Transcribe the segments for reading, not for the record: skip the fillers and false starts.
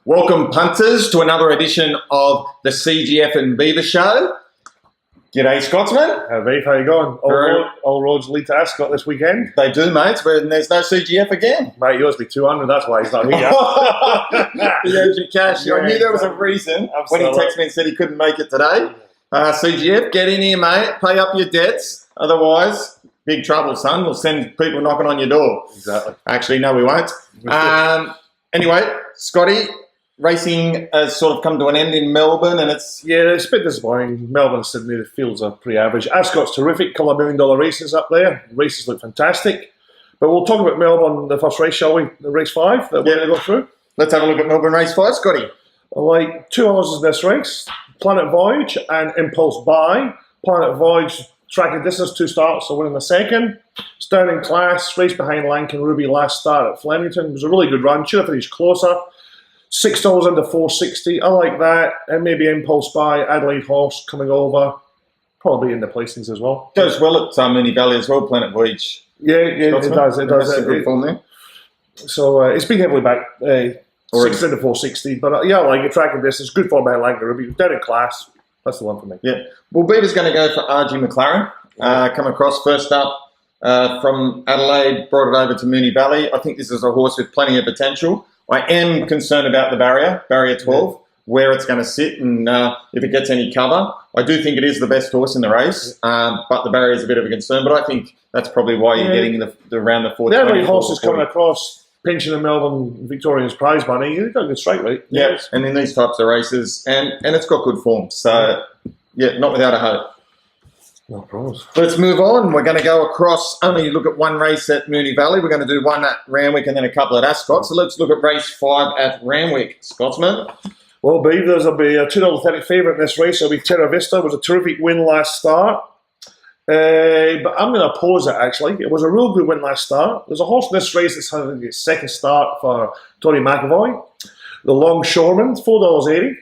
Welcome, punters, to another edition of the CGF and Beaver show. G'day, Scotsman. Hey, Beef, how you going? All roads lead to Ascot this weekend. They do, mate, but there's no CGF again. Mate, yours be 200, that's why he's not here. He owes you cash. I knew there was a reason when he texted me and said he couldn't make it today. CGF, get in here, mate. Pay up your debts. Otherwise, big trouble, son. We'll send people knocking on your door. Exactly. Actually, no, we won't. Anyway, Scotty, racing has sort of come to an end in Melbourne, and it's a bit disappointing. Melbourne and Sydney, the fields are pretty average. Ascot's terrific, couple of $1 million races up there. The races look fantastic. But we'll talk about Melbourne, the first race, shall we? The race 5 that we're going to go through. Let's have a look at Melbourne race 5, Scotty. I like 2 horses in this race, Planet Voyage and Impulse Buy. Planet Voyage, track and distance, 2 starts, so winning the second. It's down in class, race behind Lankan Ruby last start at Flemington. It was a really good run, should have finished closer. $6 under 460. I like that. And maybe Impulse Buy, Adelaide Horse coming over. Probably in the placings as well. Goes well at Moonee Valley as well, Planet Voyage. Yeah, it does. It does. That's a good form there. So it's been heavily backed. 6 under 460. But I like it. Track and distance. Good form behind Lankan Ruby. Down in class. That's the one for me. Yeah. Well, Beaver's going to go for RG McLaren. Come across first up from Adelaide, brought it over to Moonee Valley. I think this is a horse with plenty of potential. I am concerned about the barrier 12, where it's going to sit and if it gets any cover. I do think it is the best horse in the race, but the barrier is a bit of a concern. But I think that's probably why you're getting around the 420. The Adelaide horse is coming across, pinching the Melbourne Victorians prize money. You've got a good straight rate. Yeah, and in these types of races, and it's got good form. So, yeah, not without a hope. No problems. Let's move on. We're going to go across, only look at one race at Moonee Valley. We're going to do one at Randwick and then a couple at Ascot. So let's look at race 5 at Randwick. Scotsman? Well, Beaver, there'll be a $2.30 favourite in this race. It'll be Terra Vista. It was a terrific win last start. But I'm going to oppose it, actually. It was a real good win last start. There's a horse in this race that's having its second start for Tony McAvoy. The Longshoreman, $4.80.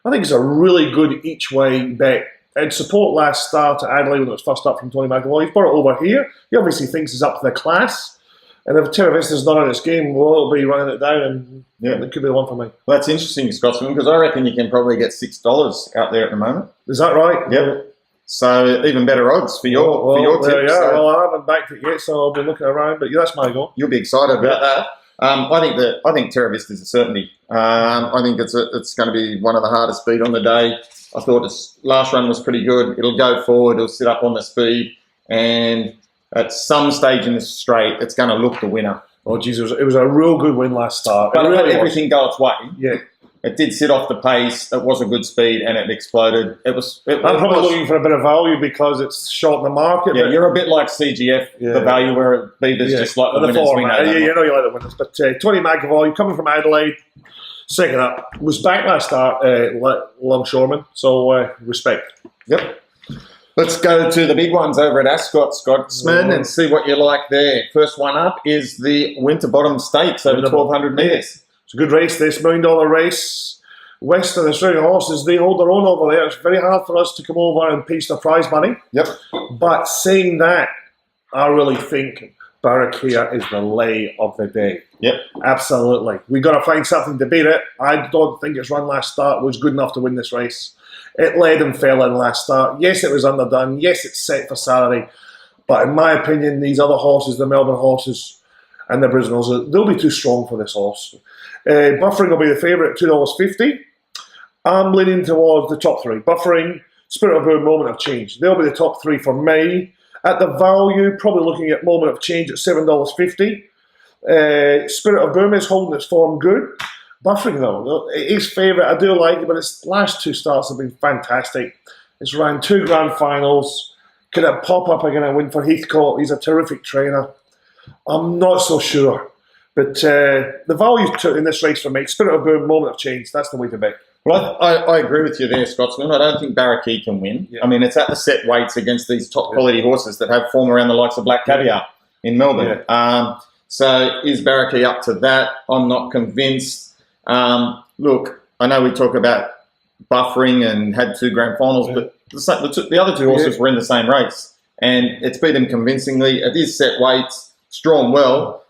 I think it's a really good each-way bet. And support last start at Adelaide when it was first up from Tony McAvoy. He's brought it over here. He obviously thinks he's up to the class. And if Terra Vista's not in its game, we'll be running it down, and it could be the one for me. Well, that's interesting, Scotsman, because I reckon you can probably get $6 out there at the moment. Is that right? Yep. So even better odds for your tips. Yeah, well, I haven't backed it yet, so I'll be looking around. But that's my goal. You'll be excited about that. I think Terra Vista's a certainty. I think it's going to be one of the hardest beat on the day. I thought its last run was pretty good. It'll go forward. It'll sit up on the speed. And at some stage in the straight, it's going to look the winner. Oh, geez, it was a real good win last start. But it had everything go its way. Yeah. It did sit off the pace. It was a good speed, and it exploded. I'm probably looking for a bit of value because it's short in the market. Yeah, you're a bit like CGF, the value where Beaver's just like the winners. You know you like the winners. But Tony McAvoy, coming from Adelaide, second up, was back last start, Longshoreman. So respect. Yep. Let's go to the big ones over at Ascot, Scotsman, and see what you like there. First one up is the Winterbottom Stakes over 1,200 metres. It's a good race, this $1 million race. Western Australian horses, they hold their own over there. It's very hard for us to come over and piece the prize money. Yep. But saying that, I really think Barracuda is the lay of the day. Yep. Absolutely. We've got to find something to beat it. I don't think its run last start was good enough to win this race. It led and fell in last start. Yes, it was underdone. Yes, it's set for Saturday. But in my opinion, these other horses, the Melbourne horses and the Brisbane's, they'll be too strong for this horse. Buffering will be the favourite at $2.50. I'm leaning towards the top 3. Buffering, Spirit of Boom, Moment of Change. They'll be the top 3 for me. At the value, probably looking at Moment of Change at $7.50. Spirit of Boom is holding its form good. Buffering, though, it is favourite. I do like it, but its last 2 starts have been fantastic. It's ran 2 grand finals. Could it pop up again and win for Heathcote? He's a terrific trainer. I'm not so sure. But the value in this race for me, Spirit of Boom, Moment of Change, that's the way to bet. Well, I agree with you there, Scotsman. I don't think Barracuda can win. Yeah. I mean, it's at the set weights against these top quality horses that have form around the likes of Black Caviar in Melbourne. Yeah. So is Barracuda up to that? I'm not convinced. Look, I know we talk about buffering and had 2 grand finals, but the other 2 horses were in the same race. And it's beat them convincingly. It is set weights, drawn well.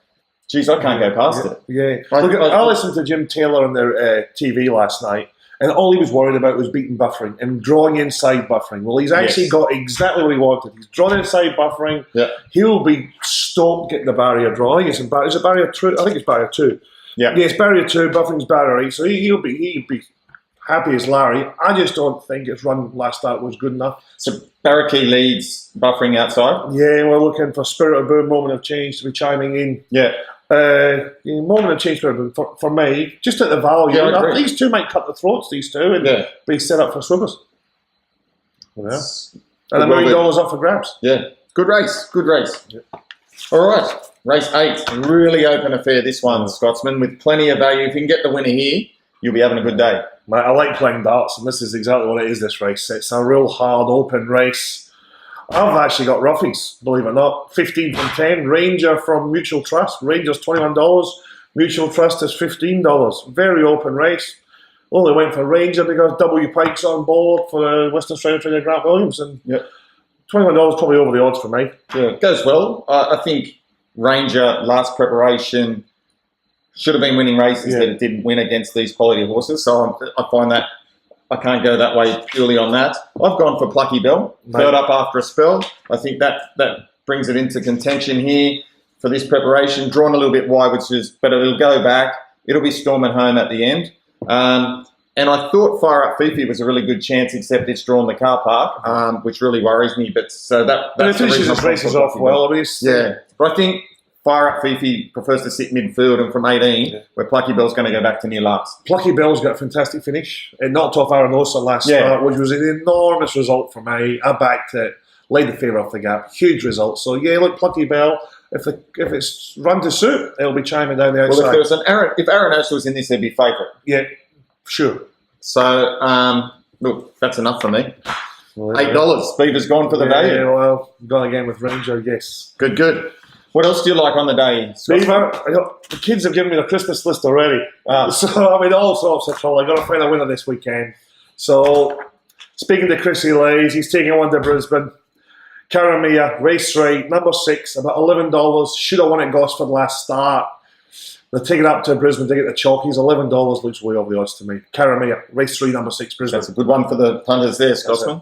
Geez, I can't go past it. Yeah. I listened to Jim Taylor on their TV last night, and all he was worried about was beating buffering and drawing inside buffering. Well, he's actually got exactly what he wanted. He's drawn inside buffering. Yeah. He'll be stoked getting the barrier draw. I think it's barrier 2. I think it's barrier 2. Yeah. Yeah, it's barrier 2, buffering's barrier 8. So he'll be happy as Larry. I just don't think his run last start was good enough. So Barrackey leads buffering outside. Yeah, we're looking for Spirit of Boom, Moment of Change to be chiming in. Yeah. Moment of Change for me, just at the value. Yeah, these two might cut the throats, these two, and be set up for swimmers. Yeah. And $1 million up for grabs. Yeah. Good race. Good race. Yeah. All right. Race 8. Really open affair, this one, Scotsman, with plenty of value. If you can get the winner here, you'll be having a good day. Mate, I like playing darts, and this is exactly what it is, this race. It's a real hard, open race. I've actually got roughies, believe it or not. 15 from 10. Ranger from Mutual Trust. Ranger's $21. Mutual Trust is $15. Very open race. Only went for Ranger because W. Pike's on board for the Western Australian trainer Grant Williams. And $21 probably over the odds for me. Yeah, it goes well. I think Ranger, last preparation, should have been winning races that it didn't win against these quality horses. So I find that I can't go that way purely on that. I've gone for Plucky Bell, third up after a spell. I think that brings it into contention here for this preparation. Drawn a little bit wide, but it'll go back. It'll be storming home at the end. And I thought Fire Up Fifi was a really good chance, except it's drawn the car park, which really worries me. But so that's it finishes his races off well. But I think Fire Up Fifi prefers to sit midfield, and from 18, where Plucky Bell's going to go back to near last. Plucky Bell's got a fantastic finish. It knocked off Aranosa last start, which was an enormous result for me. I backed it, laid the fear off the gap. Huge result. So, look, Plucky Bell, if it's run to suit, it'll be chiming down the outside. Well, if Aranosa was in this, it'd be favourite. Yeah, sure. So, look, that's enough for me. Well, $8. Beaver's gone for the value. Yeah, well, gone again with Ranger, yes. Good. What else do you like on the day, Scott? Beaver, the kids have given me the Christmas list already. So, I mean, all sorts of trouble. I've got to find a winner this weekend. So, speaking to Chrissy Lays, he's taking one to Brisbane. Karamia, race rate, number 6, about $11. Should have won at Gosford last start. They're taking it up to Brisbane to get the chalkies. $11 looks way over the odds to me. Karamia, race 3, number 6, Brisbane. That's a good one for the punters there, Scotsman.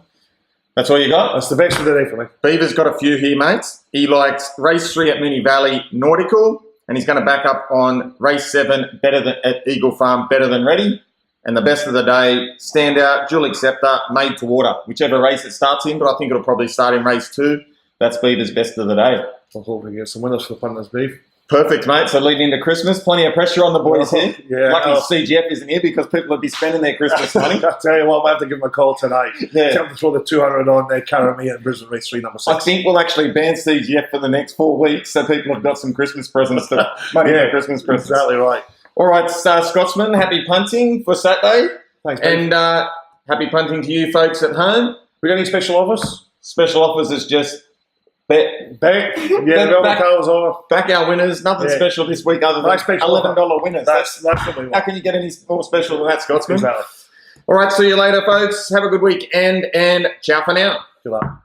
That's all you got? That's the best of the day for me. Beaver's got a few here, mates. He likes race 3 at Moonee Valley, Nautical, and he's going to back up on race 7, at Eagle Farm, Better Than Ready. And the best of the day, Standout, Dual Acceptor, Made to Water. Whichever race it starts in, but I think it'll probably start in race 2. That's Beaver's best of the day. I'll hope we get some winners for the punters, Beav. Perfect, mate. So leading into Christmas, plenty of pressure on the boys here. Yeah, lucky CGF isn't here because people would be spending their Christmas money. I'll tell you what, I might have to give them a call tonight. Tell them to throw the 200 on there, Karamia and Brisbane race 3, number 6. I think we'll actually ban CGF for the next 4 weeks so people have got some Christmas presents for Christmas presents. Exactly right. All right, Scotsman, happy punting for Saturday. Thanks, mate. And happy punting to you folks at home. We got any special offers? Special offers is just bet. Back our winners. Nothing special this week other than $11 winners. That's what we want. How can you get any more special than that, Scotsman? Exactly. All right, see you later, folks. Have a good weekend and ciao for now. Good luck.